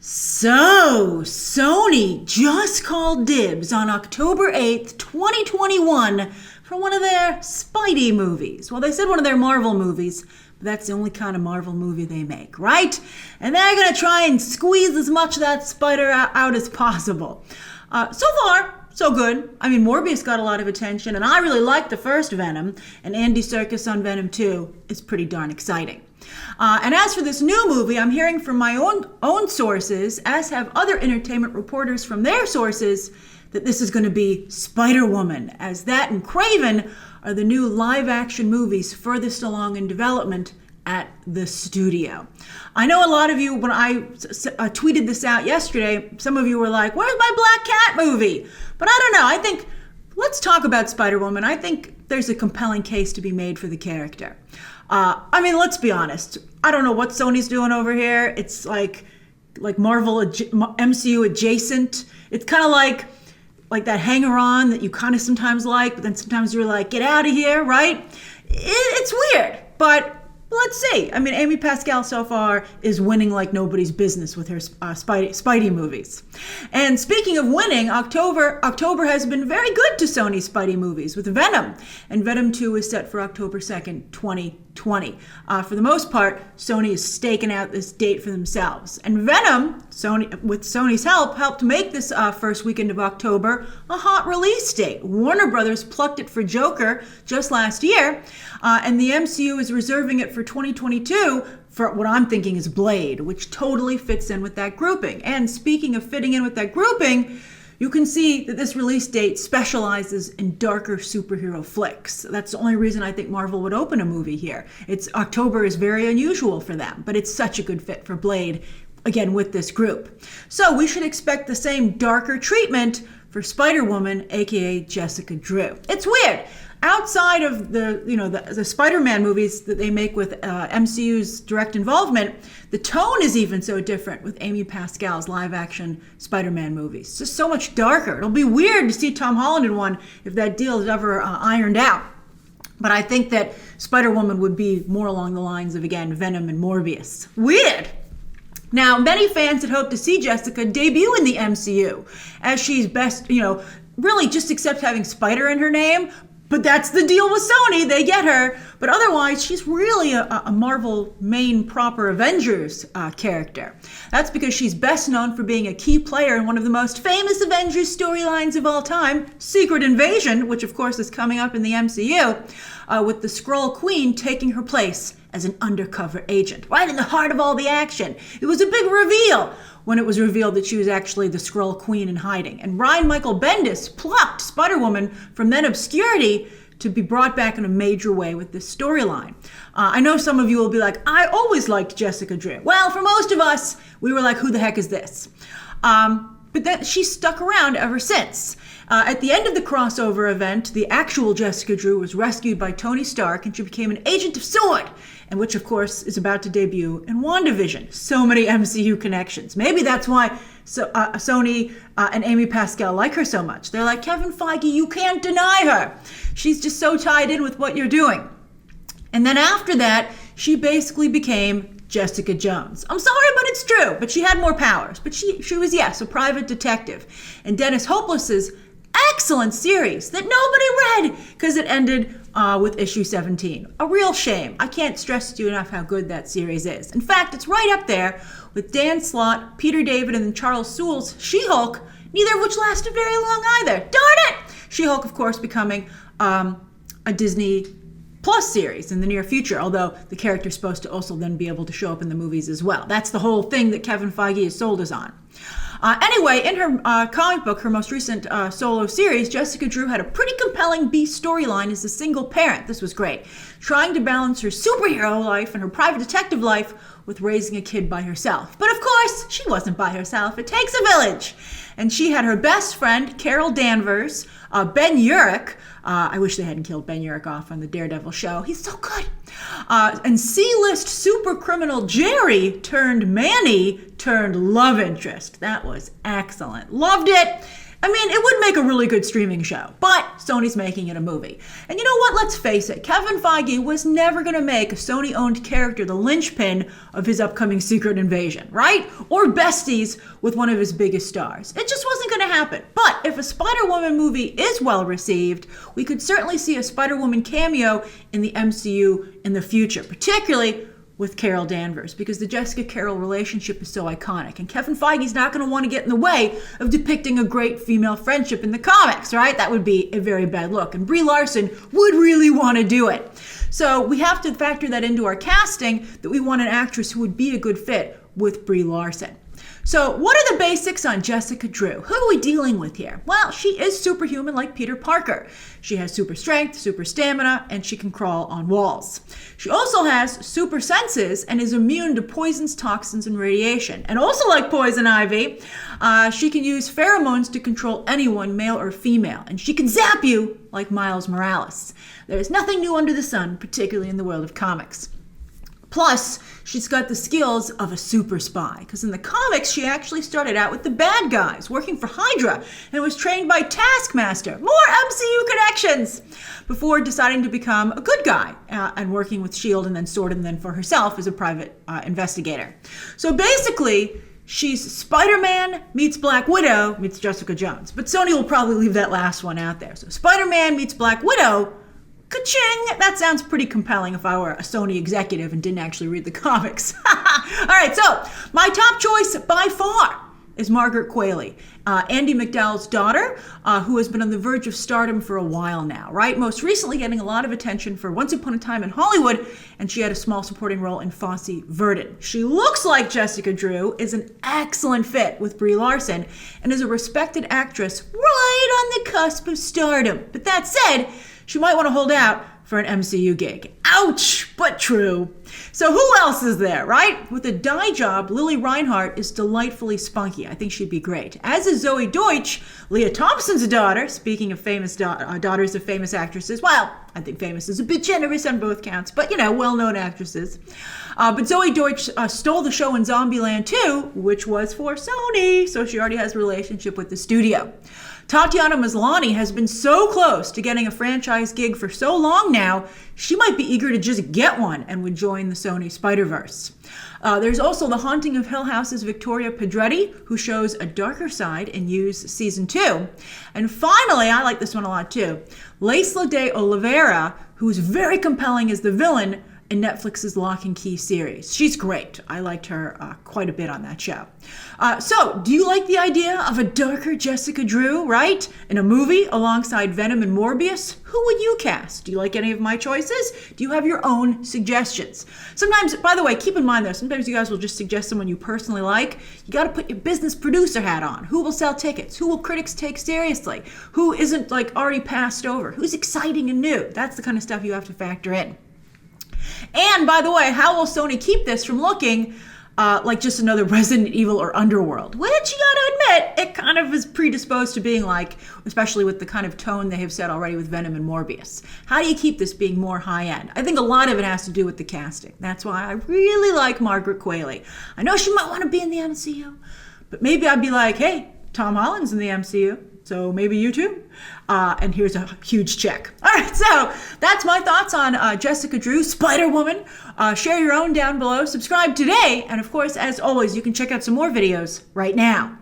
So, Sony just called dibs on October 8th, 2021 for one of their Spidey movies. Well, they said one of their Marvel movies, but that's the only kind of Marvel movie they make, right? And they're going to try and squeeze as much of that spider out as possible. So far, so good. I mean, Morbius got a lot of attention, and I really liked the first Venom, and Andy Serkis on Venom 2 is pretty darn exciting. And as for this new movie, I'm hearing from my own sources, as have other entertainment reporters from their sources, that this is going to be Spider-Woman, as that and Craven are the new live-action movies furthest along in development at the studio. I know a lot of you, when I tweeted this out yesterday, some of you were like, where's my Black Cat movie? But I don't know. I think, let's talk about Spider-Woman. I think there's a compelling case to be made for the character. I mean, let's be honest. I don't know what Sony's doing over here. It's like Marvel MCU adjacent. It's kind of like that hanger-on that you kind of sometimes like, but then sometimes you're like, get out of here, right? It's weird, but let's see. I mean, Amy Pascal so far is winning like nobody's business with her Spidey movies. And speaking of winning, October has been very good to Sony Spidey movies with Venom. And Venom 2 is set for October 2nd, 2020. For the most part, Sony is staking out this date for themselves. And Venom, with Sony's helped make this first weekend of October a hot release date. Warner Brothers plucked it for Joker just last year, and the MCU is reserving it for 2022 for what I'm thinking is Blade, which totally fits in with that grouping. And speaking of fitting in with that grouping, you can see that this release date specializes in darker superhero flicks. That's the only reason I think Marvel would open a movie here. October is very unusual for them, but it's such a good fit for Blade, again, with this group. So we should expect the same darker treatment for Spider-Woman, aka Jessica Drew. It's weird. Outside of the Spider-Man movies that they make with MCU's direct involvement, the tone is even so different with Amy Pascal's live-action Spider-Man movies. It's just so much darker. It'll be weird to see Tom Holland in one if that deal is ever ironed out. But I think that Spider-Woman would be more along the lines of, again, Venom and Morbius. Weird. Now, many fans had hoped to see Jessica debut in the MCU, as she's best, really just accept having Spider in her name. But that's the deal with Sony. They get her. But otherwise, she's really a Marvel main proper Avengers character. That's because she's best known for being a key player in one of the most famous Avengers storylines of all time, Secret Invasion, which of course is coming up in the MCU, with the Skrull Queen taking her place as an undercover agent, right in the heart of all the action. It was a big reveal when it was revealed that she was actually the Skrull Queen in hiding. And Ryan Michael Bendis plucked Spider-Woman from then obscurity to be brought back in a major way with this storyline. I know some of you will be like, I always liked Jessica Drew. Well, for most of us, we were like, who the heck is this? But then she stuck around ever since. At the end of the crossover event, the actual Jessica Drew was rescued by Tony Stark, and she became an agent of S.W.O.R.D., and which, of course, is about to debut in WandaVision. So many MCU connections. Maybe that's why Sony and Amy Pascal like her so much. They're like, Kevin Feige, you can't deny her. She's just so tied in with what you're doing. And then after that, she basically became Jessica Jones. I'm sorry, but it's true. But she had more powers. But she was, yes, a private detective. And Dennis Hopeless's excellent series that nobody read because it ended with issue 17. A real shame. I can't stress to you enough how good that series is. In fact, it's right up there with Dan Slott, Peter David, and Charles Soule's She-Hulk, neither of which lasted very long either. Darn it! She-Hulk, of course, becoming a Disney Plus series in the near future, although the character's supposed to also then be able to show up in the movies as well. That's the whole thing that Kevin Feige has sold us on. Anyway, in her comic book, her most recent solo series, Jessica Drew had a pretty compelling B storyline as a single parent. This was great. Trying to balance her superhero life and her private detective life with raising a kid by herself. But of course, she wasn't by herself. It takes a village. And she had her best friend, Carol Danvers, Ben Urich. I wish they hadn't killed Ben Urich off on the Daredevil show. He's so good. And C-list super criminal Jerry turned Manny turned love interest. That was excellent. Loved it. I mean, it would make a really good streaming show, but Sony's making it a movie. And you know what? Let's face it, Kevin Feige was never going to make a Sony-owned character the linchpin of his upcoming Secret Invasion, right? Or besties with one of his biggest stars. It just wasn't going to happen. But if a Spider-Woman movie is well received, we could certainly see a Spider-Woman cameo in the MCU in the future, particularly with Carol Danvers, because the Jessica Carol relationship is so iconic, and Kevin Feige's not going to want to get in the way of depicting a great female friendship in the comics, right? That would be a very bad look, and Brie Larson would really want to do it. So we have to factor that into our casting, that we want an actress who would be a good fit with Brie Larson. So what are the basics on Jessica Drew? Who are we dealing with here? Well, she is superhuman like Peter Parker. She has super strength, super stamina, and she can crawl on walls. She also has super senses and is immune to poisons, toxins, and radiation. And also like Poison Ivy, she can use pheromones to control anyone, male or female. And she can zap you like Miles Morales. There is nothing new under the sun, particularly in the world of comics. Plus, she's got the skills of a super spy, because in the comics, she actually started out with the bad guys, working for Hydra, and was trained by Taskmaster. More MCU connections! Before deciding to become a good guy and working with S.H.I.E.L.D. and then S.W.O.R.D. and then for herself as a private investigator. So basically, she's Spider-Man meets Black Widow meets Jessica Jones. But Sony will probably leave that last one out there. So Spider-Man meets Black Widow. Ka-ching! That sounds pretty compelling if I were a Sony executive and didn't actually read the comics. All right, so my top choice by far is Margaret Qualley, Andie MacDowell's daughter, who has been on the verge of stardom for a while now, right? Most recently getting a lot of attention for Once Upon a Time in Hollywood, and she had a small supporting role in Fosse Verdon. She looks like Jessica Drew, is an excellent fit with Brie Larson, and is a respected actress right on the cusp of stardom. But that said, she might want to hold out for an MCU gig. Ouch, but true. So who else is there, right? With a dye job, Lily Reinhart is delightfully spunky. I think she'd be great. As is Zoe Deutsch, Leah Thompson's daughter. Speaking of famous daughters of famous actresses, well, I think famous is a bit generous on both counts, but well-known actresses. But Zoe Deutsch stole the show in Zombieland 2, which was for Sony, so she already has a relationship with the studio. Tatiana Maslany has been so close to getting a franchise gig for so long now, she might be eager to just get one and would join the Sony Spider-Verse. There's also The Haunting of Hill House's Victoria Pedretti, who shows a darker side in Use Season 2. And finally, I like this one a lot too, Laisla de Oliveira, who's very compelling as the villain in Netflix's Lock and Key series. She's great. I liked her quite a bit on that show. So, do you like the idea of a darker Jessica Drew, right? In a movie alongside Venom and Morbius? Who would you cast? Do you like any of my choices? Do you have your own suggestions? Sometimes, by the way, keep in mind though, sometimes you guys will just suggest someone you personally like. You gotta put your business producer hat on. Who will sell tickets? Who will critics take seriously? Who isn't already passed over? Who's exciting and new? That's the kind of stuff you have to factor in. And by the way, how will Sony keep this from looking like just another Resident Evil or Underworld? Which, you gotta admit, it kind of is predisposed to being like, especially with the kind of tone they have set already with Venom and Morbius. How do you keep this being more high-end? I think a lot of it has to do with the casting. That's why I really like Margaret Qualley. I know she might want to be in the MCU, but maybe I'd be like, hey, Tom Holland's in the MCU. So maybe you too? And here's a huge check. All right, so that's my thoughts on Jessica Drew, Spider-Woman. Share your own down below. Subscribe today. And of course, as always, you can check out some more videos right now.